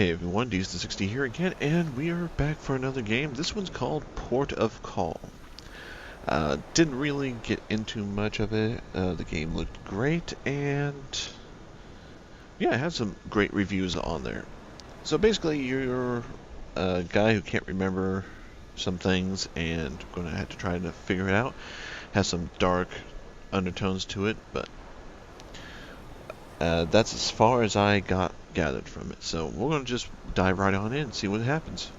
Hey everyone, D's60 here again, and we are back for another game. This one's called Port of Call. Didn't really get into much of it. The game looked great, and yeah, it had some great reviews on there. So basically, you're a guy who can't remember some things and going to have to try to figure it out. Has some dark undertones to it, but that's as far as I gathered from it. So we're going to just dive right on in and see what happens.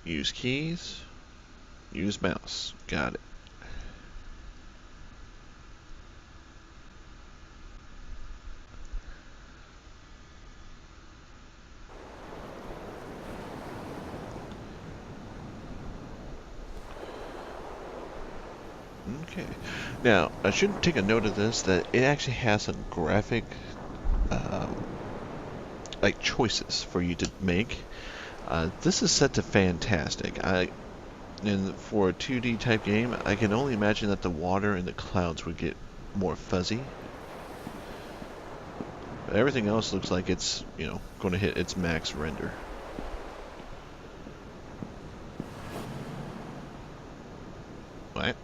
Use keys. Use mouse. Got it. Okay. Now, I should take a note of this, that it actually has some graphic, like choices for you to make. This is set to fantastic. And for a 2D type game, I can only imagine that the water and the clouds would get more fuzzy. But everything else looks like it's, going to hit its max render. What?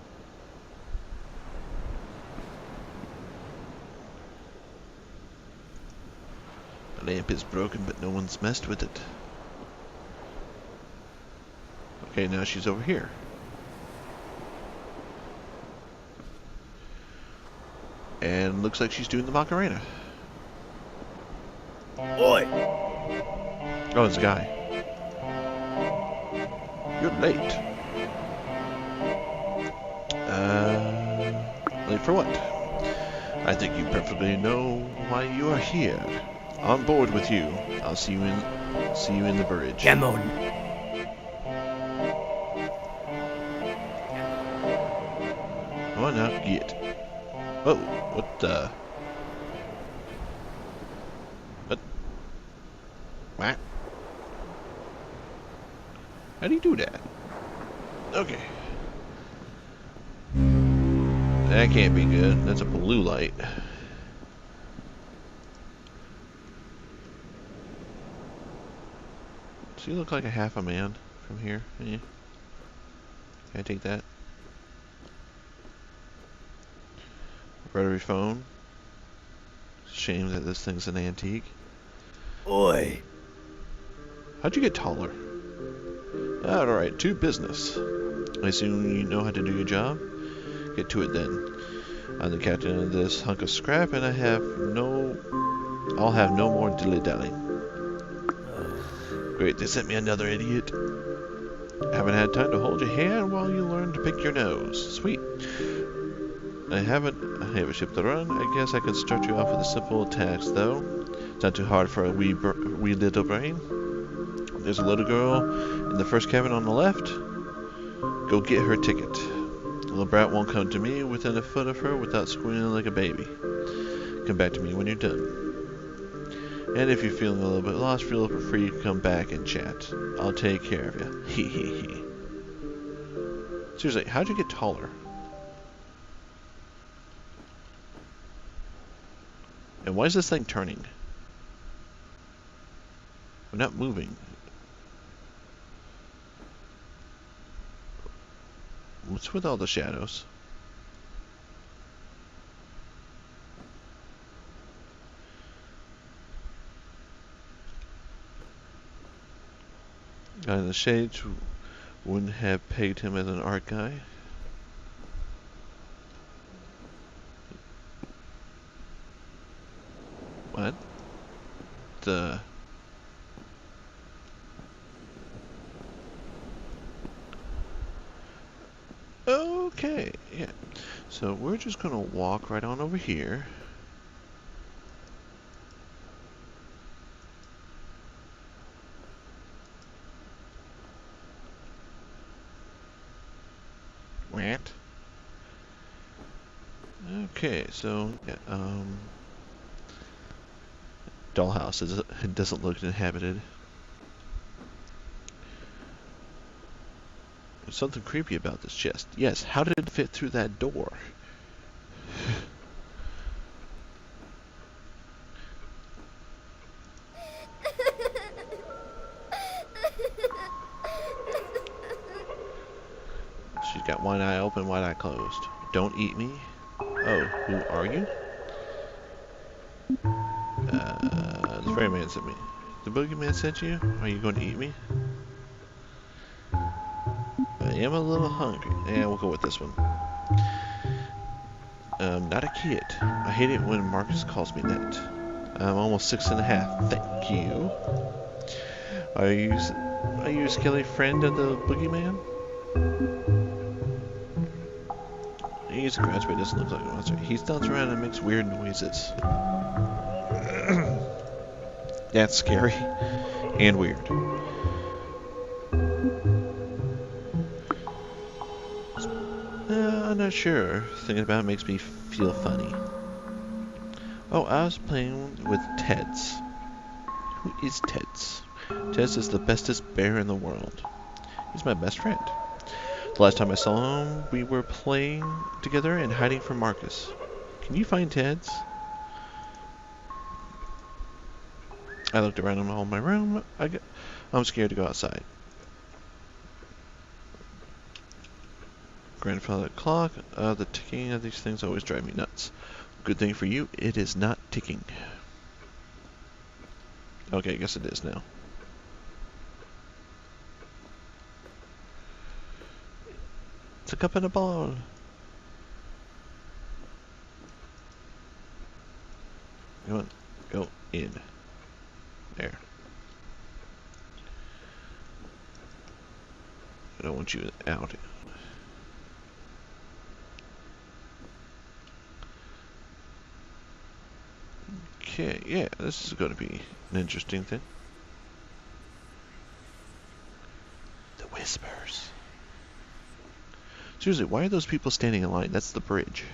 The lamp is broken, but no one's messed with it. Okay, now she's over here. And looks like she's doing the Macarena. Oi! Oh, it's a guy. You're late. Late for what? I think you perfectly know why you are here. On board with you. I'll see you in the bridge. Come on. Oh, now get. Oh, what the? What? How do you do that? Okay. That can't be good. That's a blue light. Does he look like a half a man from here? Yeah. Can I take that? Rotary phone. Shame that this thing's an antique. Oi! How'd you get taller? Alright, to business. I assume you know how to do your job? Get to it then. I'm the captain of this hunk of scrap, and I'll have no more dilly-dallying. Great, they sent me another idiot. Haven't had time to hold your hand while you learn to pick your nose. Sweet. I have a ship to run. I guess I could start you off with a simple task, though. It's not too hard for a wee little brain. There's a little girl in the first cabin on the left. Go get her ticket. The little brat won't come to me within a foot of her without squealing like a baby. Come back to me when you're done. And if you're feeling a little bit lost, feel free to come back and chat. I'll take care of you. Hee hee hee. Seriously, how'd you get taller? And why is this thing turning? We're not moving. What's with all the shadows? Guy in the shades wouldn't have pegged him as an art guy. What? Okay, yeah. So we're just gonna walk right on over here. What? Okay, so yeah, dollhouse. It doesn't look inhabited. There's something creepy about this chest. Yes, how did it fit through that door? You've got one eye open, one eye closed. Don't eat me. Oh, who are you? The ferryman sent me. The boogeyman sent you? Are you going to eat me? I am a little hungry. Yeah, we'll go with this one. Not a kid. I hate it when Marcus calls me that. I'm almost 6.5. Thank you. Are you a skelly friend of the boogeyman? He's a graduate, doesn't look like a monster. He stunts around and makes weird noises. That's scary and weird. I'm not sure. Thinking about it makes me feel funny. Oh, I was playing with Teds. Who is Teds? Teds is the bestest bear in the world. He's my best friend. The last time I saw him, we were playing together and hiding from Marcus. Can you find Teds? I looked around in all my room. I'm scared to go outside. Grandfather clock. The ticking of these things always drive me nuts. Good thing for you, it is not ticking. Okay, I guess it is now. It's a cup and a ball. Come on, go in. There. I don't want you out. Okay, yeah, this is going to be an interesting thing. The whispers. Seriously, why are those people standing in line? That's the bridge.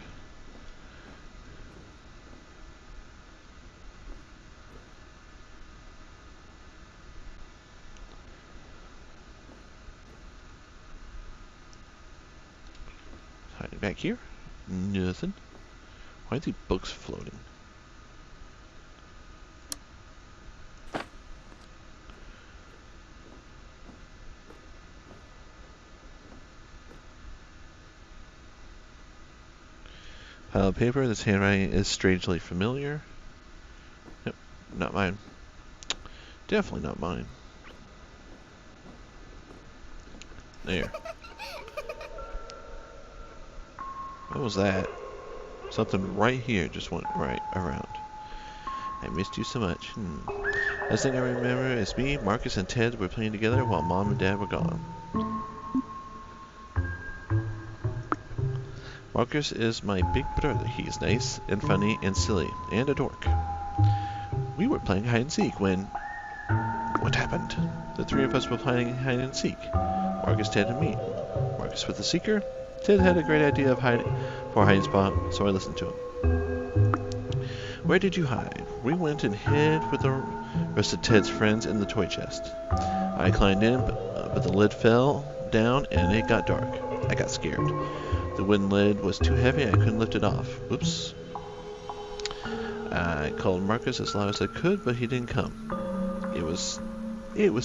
Hiding back here? Nothing. Why are the books floating? Pile of paper. This handwriting is strangely familiar. Nope, not mine. Definitely not mine. There. What was that? Something right here just went right around. I missed you so much. Last thing I remember is me, Marcus, and Ted were playing together while Mom and Dad were gone. Marcus is my big brother. He is nice and funny and silly and a dork. We were playing hide and seek when... What happened? The three of us were playing hide and seek. Marcus, Ted, and me. Marcus was the seeker. Ted had a great idea of hiding for a hiding spot, so I listened to him. Where did you hide? We went and hid with the rest of Ted's friends in the toy chest. I climbed in, but the lid fell down and it got dark. I got scared. The wooden lid was too heavy, I couldn't lift it off. Oops. I called Marcus as loud as I could, but he didn't come. It was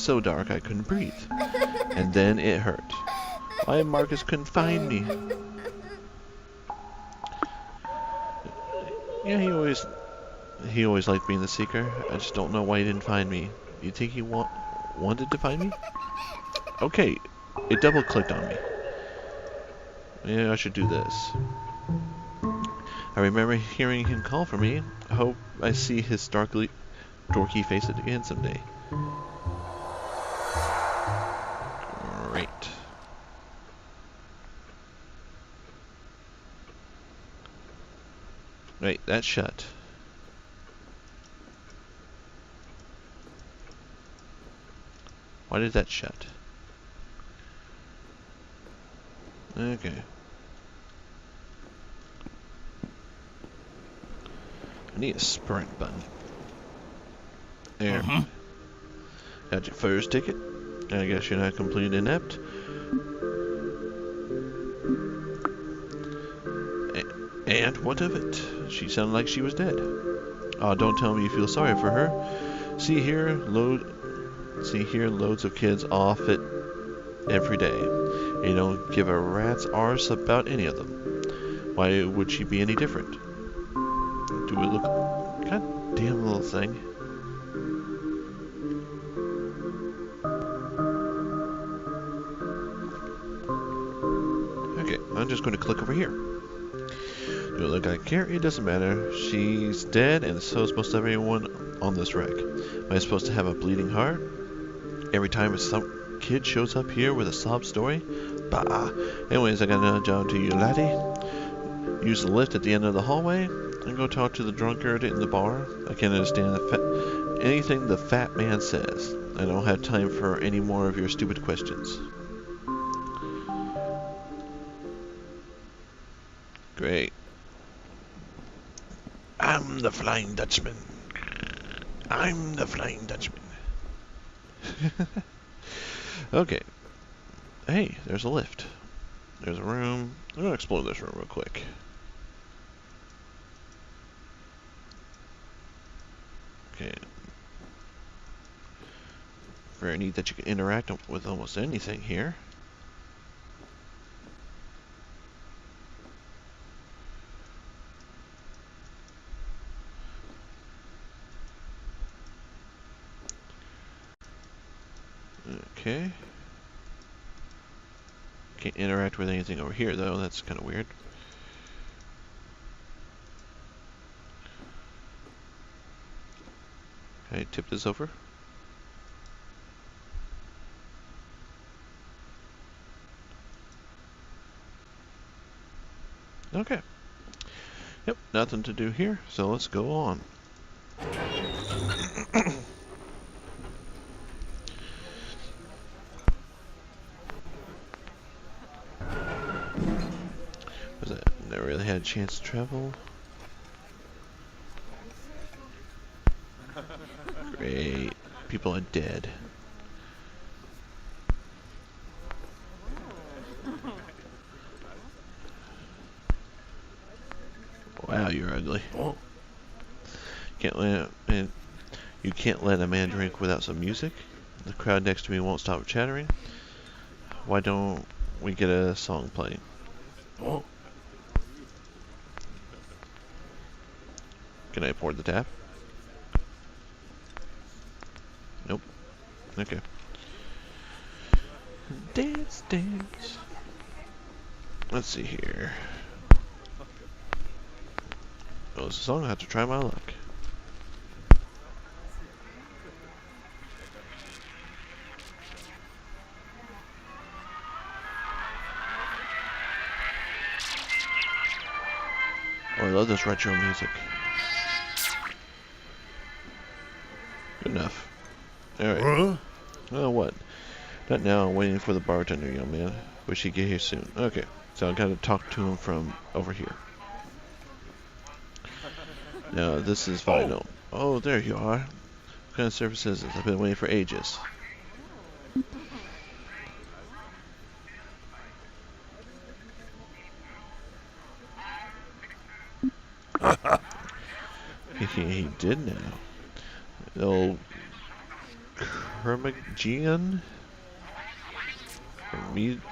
so dark I couldn't breathe. And then it hurt. Why Marcus couldn't find me? Yeah, he always liked being the seeker. I just don't know why he didn't find me. You think he wanted to find me? Okay, it double clicked on me. Yeah, I should do this. I remember hearing him call for me. I hope I see his dorky face again someday. Great. Wait, that's shut. Why did that shut? Okay. I need a sprint button. There. Got your first ticket. I guess you're not completely inept. And what of it? She sounded like she was dead. Oh, don't tell me you feel sorry for her. See here, loads of kids all fit every day. And you don't give a rat's arse about any of them. Why would she be any different? Do we look... God damn little thing. Okay, I'm just going to click over here. Do it look like I care? It doesn't matter. She's dead, and so is most everyone on this wreck. Am I supposed to have a bleeding heart every time some kid shows up here with a sob story? Bah. Anyways, I got another job to you, laddie. Use the lift at the end of the hallway and go talk to the drunkard in the bar. I can't understand anything the fat man says. I don't have time for any more of your stupid questions. Great. I'm the Flying Dutchman. I'm the Flying Dutchman. Okay. Hey, there's a lift. There's a room. I'm gonna explore this room real quick. Okay. Very neat that you can interact with almost anything here. Okay. Can't interact with anything over here though, that's kind of weird. Can I tip this over? Okay. Yep, nothing to do here, so let's go on. Was that? Never really had a chance to travel. Great. People are dead. Wow, you're ugly. You can't let a man drink without some music. The crowd next to me won't stop chattering. Why don't we get a song playing? Can I afford the tap? Nope. Okay. Dance, dance. Let's see here. Oh, it's a song. I have to try my luck. Oh, I love this retro music. Good enough. Alright. Huh? Oh, what? Not now. I'm waiting for the bartender, young man. Wish he'd get here soon. Okay. So I gotta talk to him from over here. Now, this is vital. Oh, there you are. What kind of service is this? I've been waiting for ages. He did now. The old Kermigian?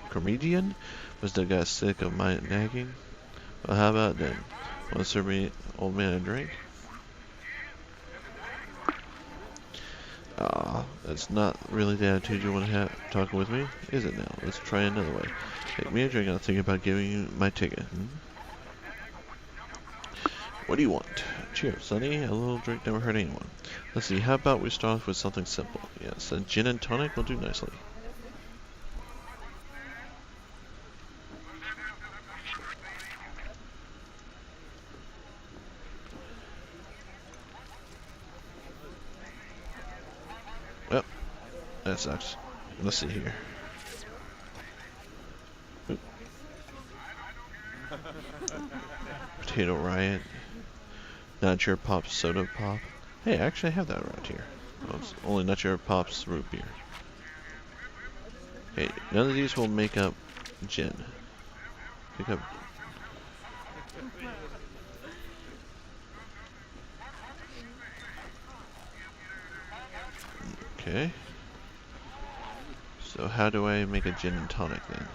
Kermigian? Was the guy sick of my nagging? Well, how about then? Want to serve me, old man, a drink? Ah, that's not really the attitude you want to have talking with me, is it now? Let's try another way. Take me a drink, I'll think about giving you my ticket. What do you want? Cheers, Sonny. A little drink never hurt anyone. Let's see, how about we start off with something simple? Yes, a gin and tonic will do nicely. Well, that sucks. Let's see here. Oop. Potato Riot. Not Your Pop's Soda Pop. Hey, I actually have that around here. Well, it's only Not Your Pop's root beer. Okay, none of these will make up gin. Pick up. Okay. So how do I make a gin and tonic then?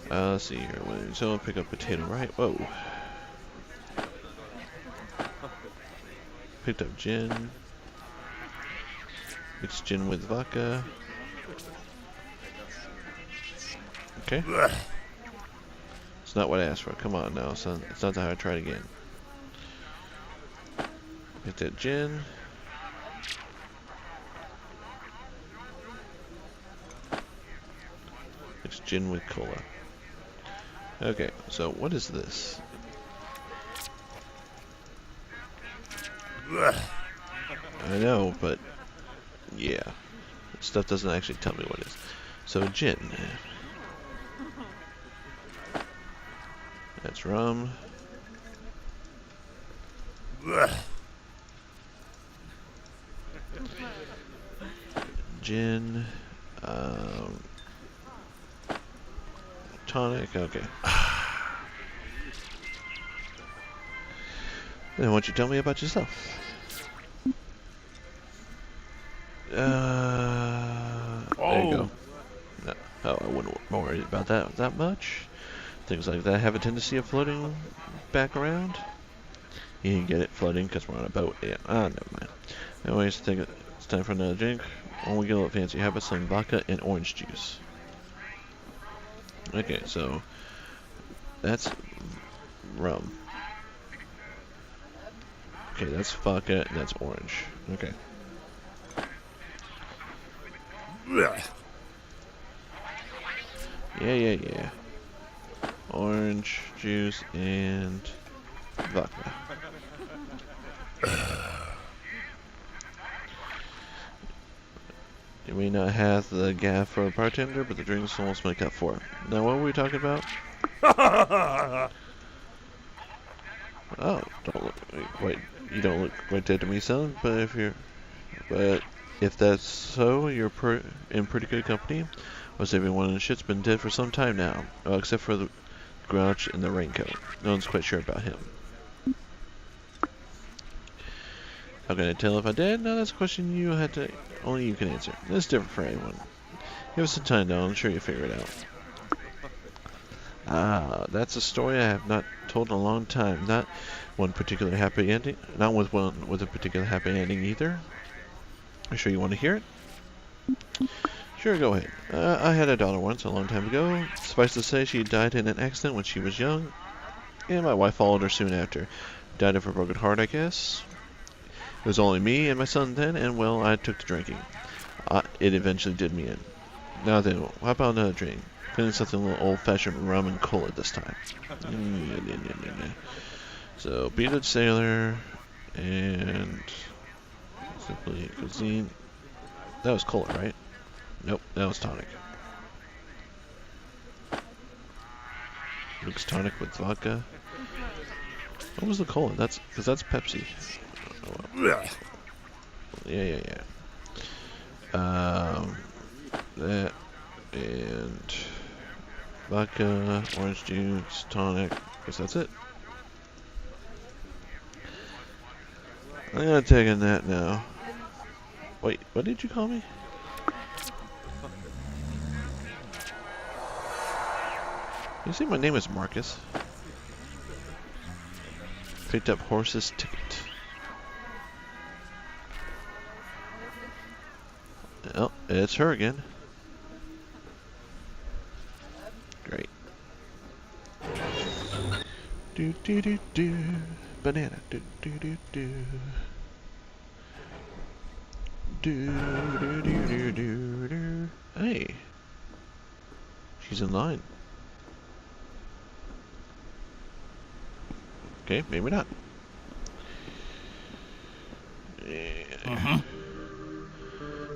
Let's see here. So I'll pick up potato, right? Whoa. Picked up gin. Mixed gin with vodka. Okay. It's not what I asked for. Come on now, son. It's not how I tried again. Get that gin. Mixed gin with cola. Okay, so what is this? I know, but yeah. Stuff doesn't actually tell me what it is. So gin. That's rum. Gin. Tonic. Okay. Then why don't you tell me about yourself? There you go. No, oh, I wouldn't worry about that much. Things like that have a tendency of floating back around. You can get it floating because we're on a boat. Yeah, never mind. Anyways, I think it's time for another drink. When we get a little fancy, how about some vodka and orange juice? Okay, so that's rum. Okay, that's vodka and that's orange. Okay. Yeah. Orange juice and vodka. You may not have the gaff for a bartender, but the drinks almost make up for it. Now, what were we talking about? Oh, don't look. Wait, you don't look quite dead to me, son. But if that's so, you're in pretty good company. Most everyone in the shit's been dead for some time now, well, except for the grouch in the raincoat. No one's quite sure about him. How can I tell if I did? No, that's a question only you can answer. It's different for anyone. Give us some time though, I'm sure you'll figure it out. Ah, that's a story I have not told in a long time. Not one particular happy ending. Not with one with a particular happy ending either. Are you sure you want to hear it? Sure, go ahead. I had a daughter once, a long time ago. Suffice to say, she died in an accident when she was young, and my wife followed her soon after. Died of a broken heart, I guess. It was only me and my son then, and well, I took to drinking. It eventually did me in. Now then, how about another drink? Feeling something a little old-fashioned rum and cola this time. So, be a good sailor, and simply cuisine. That was cola, right? Nope, that was tonic. Mixed tonic with vodka. What was the cola? That's Pepsi. Oh, well. Yeah. That and vodka, orange juice, tonic. Guess that's it. I'm gonna take a nap now. Wait, what did you call me? You see, my name is Marcus. Picked up horse's ticket. Oh, it's her again. Great. Do banana. Do. Do. Hey, she's in line. Okay, maybe not.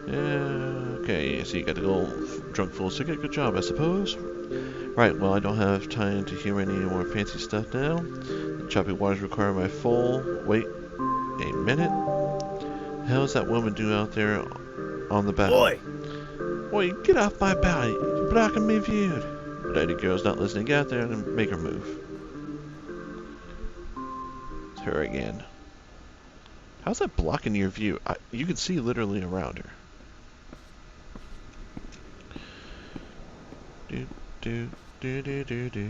Okay, so you got the old drunk fool's ticket. Good job, I suppose. Right, well, I don't have time to hear any more fancy stuff now. The choppy waters require my full... Wait a minute. How's that woman doing out there on the bow? Oi, get off my bow. You're blocking me view. Lady girl's not listening. Get out there and make her move. It's her again. How's that blocking your view? You can see literally around her. Do, do, do, do, do, do.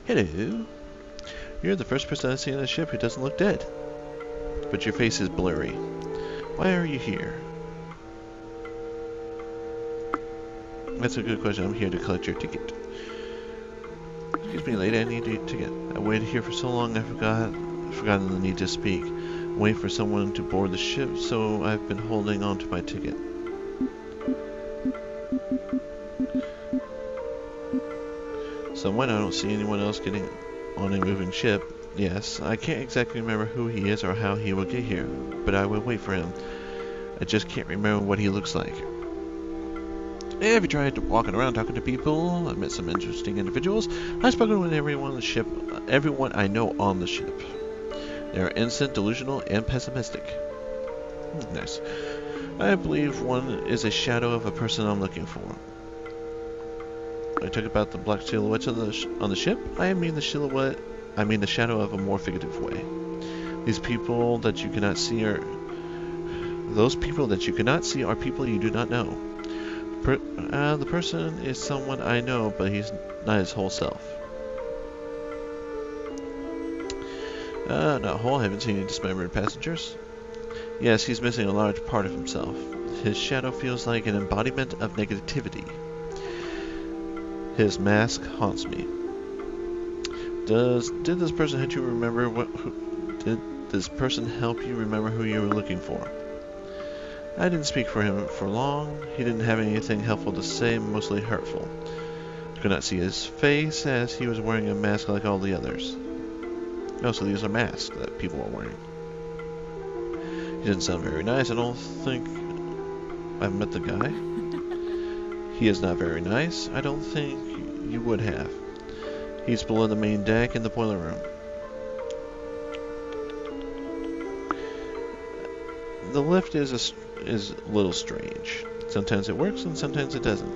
Hello. You're the first person I've seen on a ship who doesn't look dead. But your face is blurry. Why are you here? That's a good question. I'm here to collect your ticket. Excuse me, lady, I need your ticket. I waited here for so long I've forgotten the need to speak. I'm waiting for someone to board the ship, so I've been holding on to my ticket. Someone, I don't see anyone else getting on a moving ship. Yes, I can't exactly remember who he is or how he will get here, but I will wait for him. I just can't remember what he looks like. Have you tried walking around talking to people? I've met some interesting individuals. I've spoken with everyone on the ship, everyone I know on the ship. They are innocent, delusional, and pessimistic. Nice. I believe one is a shadow of a person I'm looking for. I talk about the black silhouettes on the ship. I mean the silhouette. I mean the shadow of a more figurative way. These people that you cannot see are. Those people that you cannot see are people you do not know. The person is someone I know, but he's not his whole self. Not whole. Haven't seen any dismembered passengers. Yes, he's missing a large part of himself. His shadow feels like an embodiment of negativity. His mask haunts me. Did this person help you remember did this person help you remember who you were looking for? I didn't speak for him for long. He didn't have anything helpful to say, mostly hurtful. I could not see his face as he was wearing a mask like all the others. Oh, so these are masks that people are wearing. He didn't sound very nice. I don't think I've met the guy. He is not very nice. I don't think you would have. He's below the main deck in the boiler room. The lift is a little strange. Sometimes it works and sometimes it doesn't.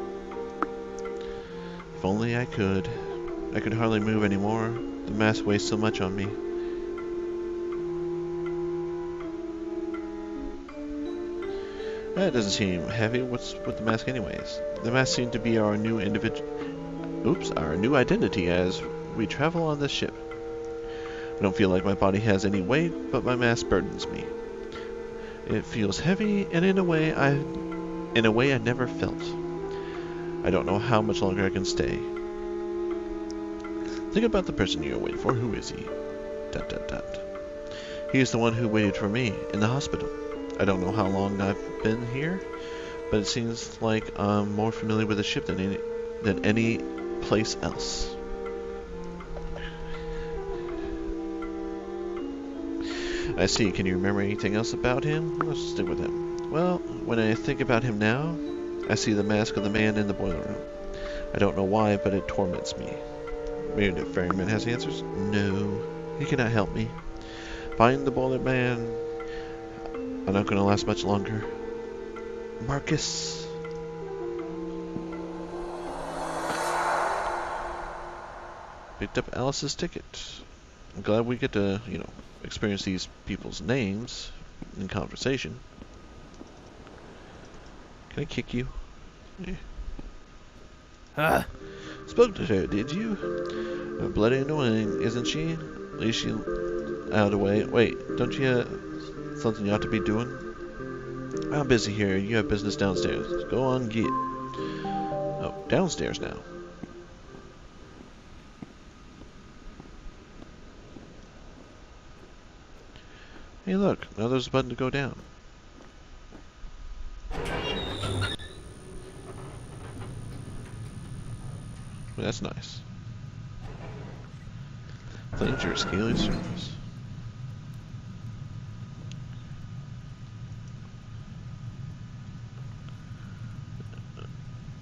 If only I could. I could hardly move anymore. The mask weighs so much on me. That doesn't seem heavy. What's with the mask anyways? The mask seemed to be our new our new identity as we travel on this ship. I don't feel like my body has any weight, but my mask burdens me. It feels heavy, and in a way I never felt. I don't know how much longer I can stay. Think about the person you're waiting for. Who is he? ... He is the one who waited for me in the hospital. I don't know how long I've been here, but it seems like I'm more familiar with the ship than any place else. I see. Can you remember anything else about him? Let's stick with him. Well, when I think about him now, I see the mask of the man in the boiler room. I don't know why, but it torments me. Maybe the ferryman has answers? No, he cannot help me. Find the boiler man. I'm not going to last much longer. Marcus. Picked up Alice's ticket. I'm glad we get to, experience these people's names in conversation. Can I kick you? Huh? Spoke to her, did you? Bloody annoying, isn't she? At least she out of the way. Wait, don't you have something you ought to be doing? I'm busy here. You have business downstairs. Go on, get. Oh, downstairs now. Hey, look. Now there's a button to go down. Well, that's nice. Cleanse your scaly surface.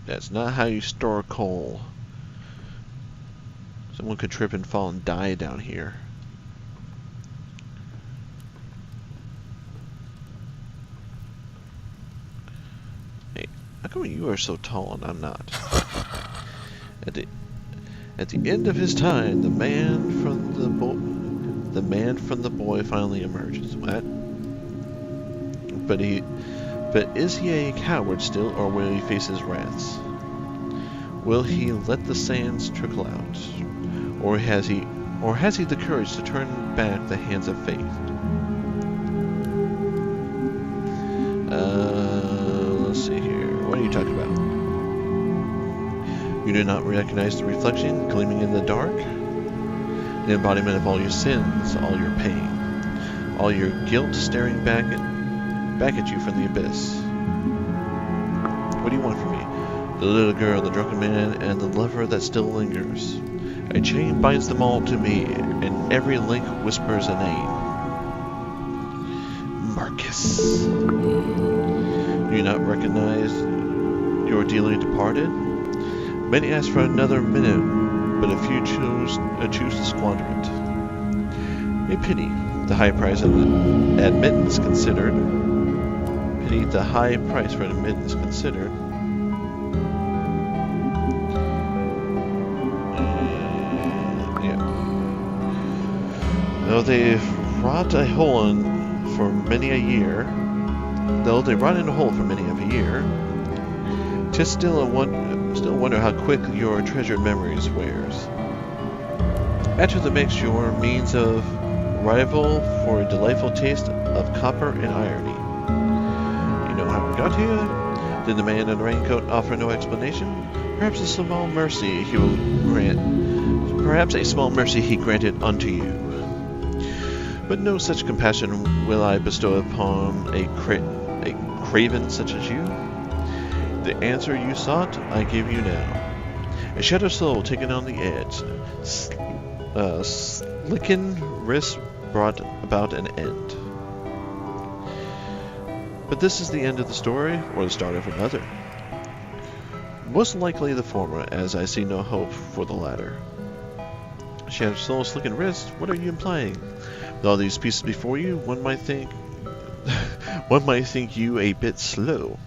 That's not how you store coal. Someone could trip and fall and die down here. Hey, how come you are so tall and I'm not? At the end of his time, the man from the boy finally emerges. What? But is he a coward still, or will he face his wraths? Will he let the sands trickle out, or has he the courage to turn back the hands of fate? Let's see here. What are you talking about? You do not recognize the reflection gleaming in the dark? The embodiment of all your sins, all your pain, all your guilt staring back at you from the abyss. What do you want from me? The little girl, the drunken man, and the lover that still lingers. A chain binds them all to me, and every link whispers a name. Marcus. Do you not recognize your dearly departed? Many ask for another minute, but a few choose to squander it. A pity, the high price of admittance considered. Pity, the high price for admittance considered. Though they've rot a hole for many a year, though they rot in a hole for many of a year, 'tis still wonder how quick your treasured memories wears. Add to the mix your means of rival for a delightful taste of copper and irony. You know how we got here? Did the man in the raincoat offer no explanation? Perhaps a small mercy he will grant. Perhaps a small mercy he granted unto you. But no such compassion will I bestow upon a craven such as you. The answer you sought, I give you now. A shattered soul taken on the edge. Slicken wrist brought about an end. But this is the end of the story, or the start of another. Most likely the former, as I see no hope for the latter. Shattered soul, slicken wrist, what are you implying? With all these pieces before you, one might think you a bit slow.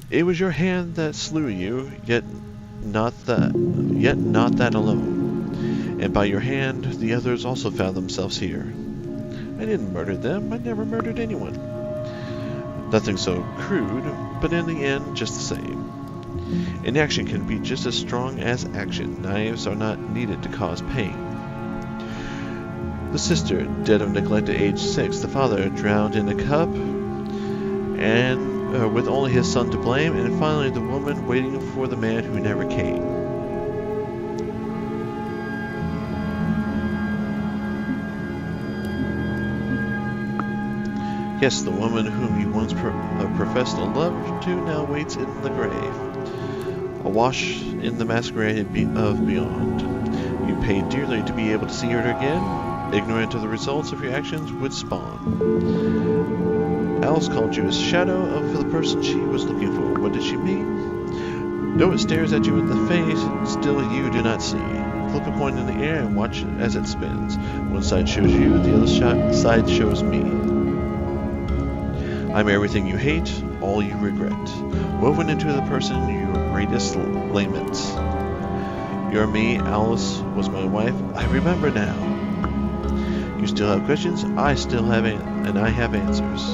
It was your hand that slew you, yet not that alone. And by your hand, the others also found themselves here. I didn't murder them. I never murdered anyone. Nothing so crude, but in the end, just the same. Inaction can be just as strong as action. Knives are not needed to cause pain. The sister, dead of neglect at age 6. The father, drowned in a cup, and with only his son to blame. And finally, the woman waiting for the man who never came. Yes, the woman whom you once professed a love to now waits in the grave, awash in the masquerade of beyond. You paid dearly to be able to see her again, ignorant of the results of your actions would spawn. Alice called you a shadow of the person she was looking for. What did she mean? Though it stares at you in the face, still you do not see. Flip a coin in the air and watch it as it spins. One side shows you, the other side shows me. I'm everything you hate, all you regret, woven into the person your greatest laments. You're me, Alice was my wife, I remember now. You still have questions, I still have I have answers.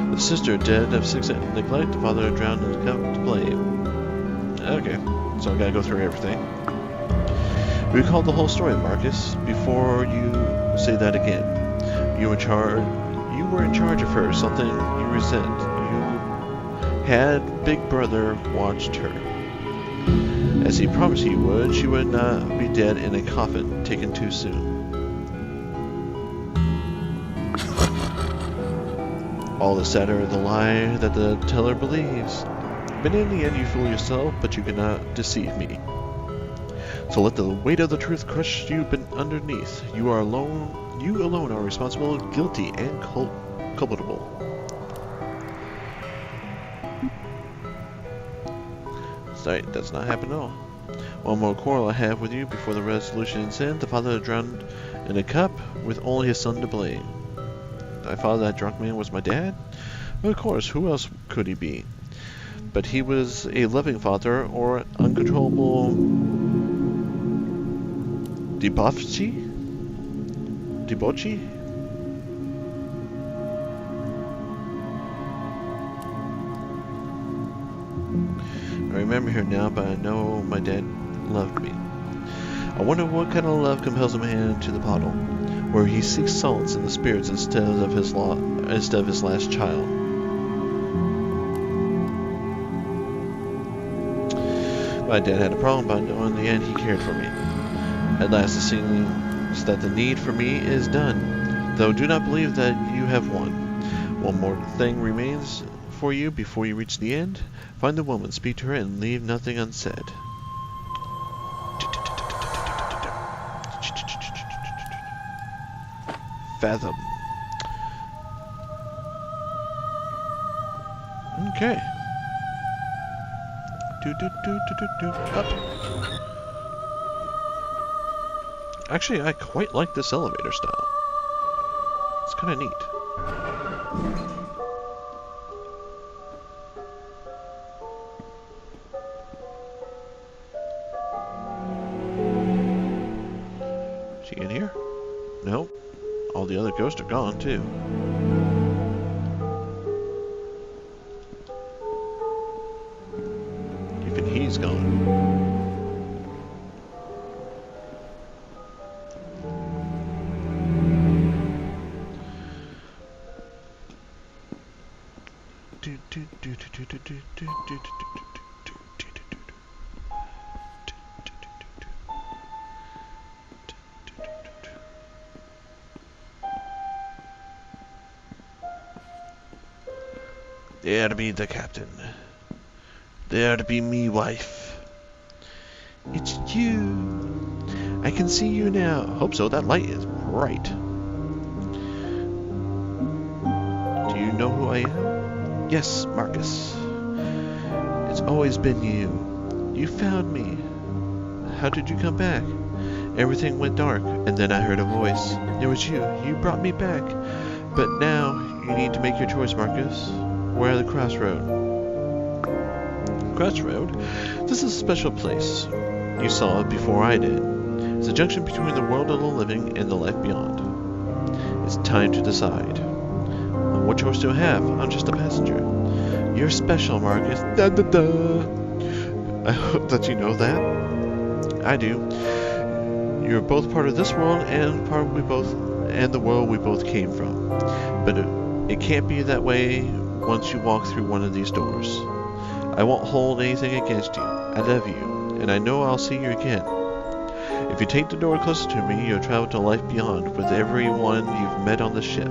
The sister dead of sickness and neglect, the father drowned in a cup to blame. Okay, so I gotta go through everything. Recall the whole story, Marcus, before you say that again. You were in charge of her, something you resent. You had Big Brother watched her. As he promised he would, she would not be dead in a coffin taken too soon. All the sadder the lie that the teller believes. But in the end you fool yourself, but you cannot deceive me. So let the weight of the truth crush you underneath. You alone are responsible, guilty, and culpable. Sight does not happen at all. One more quarrel I have with you before the resolution is in. The father drowned in a cup with only his son to blame. I thought that drunk man was my dad? Well, of course, who else could he be? But he was a loving father or uncontrollable Debauchee? Debauchee? I remember her now, but I know my dad loved me. I wonder what kind of love compels a man to the bottle, where he seeks solace in the spirits instead of his last child. My dad had a problem, but I know in the end he cared for me. At last it seems that the need for me is done, though do not believe that you have won. One more thing remains for you before you reach the end. Find the woman, speak to her, and leave nothing unsaid. Fathom. Okay. Up. Actually, I quite like this elevator style. It's kind of neat. Is she in here? No. All the other ghosts are gone, too. Even he's gone. There to be the captain. There to be me wife. It's you. I can see you now. Hope so. That light is bright. Do you know who I am? Yes, Marcus. It's always been you. You found me. How did you come back? Everything went dark, and then I heard a voice. It was you. You brought me back. But now, you need to make your choice, Marcus. We're at the crossroad. Crossroad? This is a special place. You saw it before I did. It's a junction between the world of the living and the life beyond. It's time to decide. What choice do I have? I'm just a passenger. You're special, Marcus. Da da da. I hope that you know that. I do. You're both part of this world and the world we both came from. But it can't be that way once you walk through one of these doors. I won't hold anything against you. I love you, and I know I'll see you again. If you take the door closer to me, you'll travel to life beyond with everyone you've met on the ship.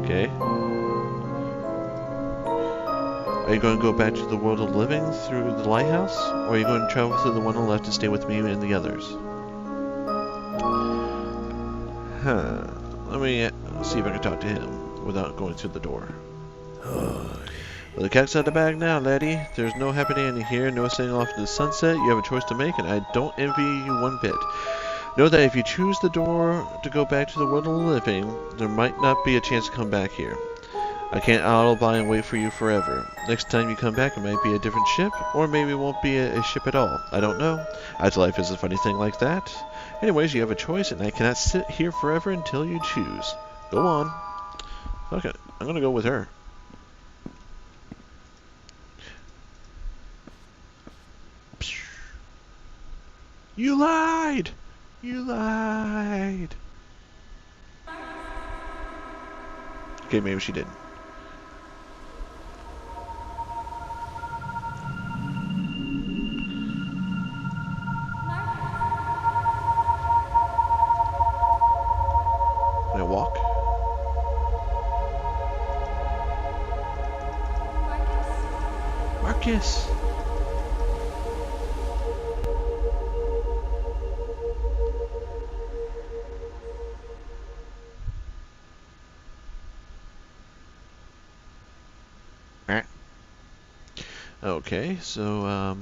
Okay. Are you going to go back to the world of the living through the lighthouse, or are you going to travel through the one on the left to stay with me and the others? Let me see if I can talk to him without going through the door. Well, the cat's out of the bag now, laddie. There's no happy ending here, no sailing off into the sunset. You have a choice to make, and I don't envy you one bit. Know that if you choose the door to go back to the world of the living, there might not be a chance to come back here. I can't auto-buy and wait for you forever. Next time you come back, it might be a different ship, or maybe it won't be a ship at all. I don't know. Afterlife is a funny thing like that. Anyways, you have a choice, and I cannot sit here forever until you choose. Go on. Okay, I'm gonna go with her. You lied! You lied! Okay, maybe she didn't. Can I walk? Marcus! Okay, so,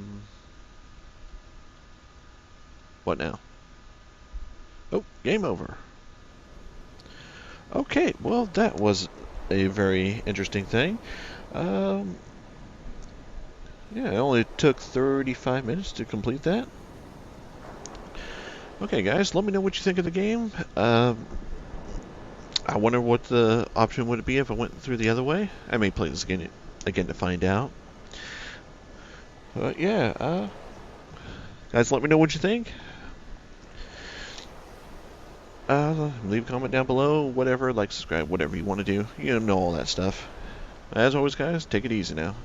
what now? Oh, game over. Okay, well, that was a very interesting thing. Yeah, it only took 35 minutes to complete that. Okay, guys, let me know what you think of the game. I wonder what the option would be if I went through the other way. I may play this again to find out. But yeah, guys, let me know what you think. Leave a comment down below, whatever, like, subscribe, whatever you want to do. You know all that stuff. As always, guys, take it easy now.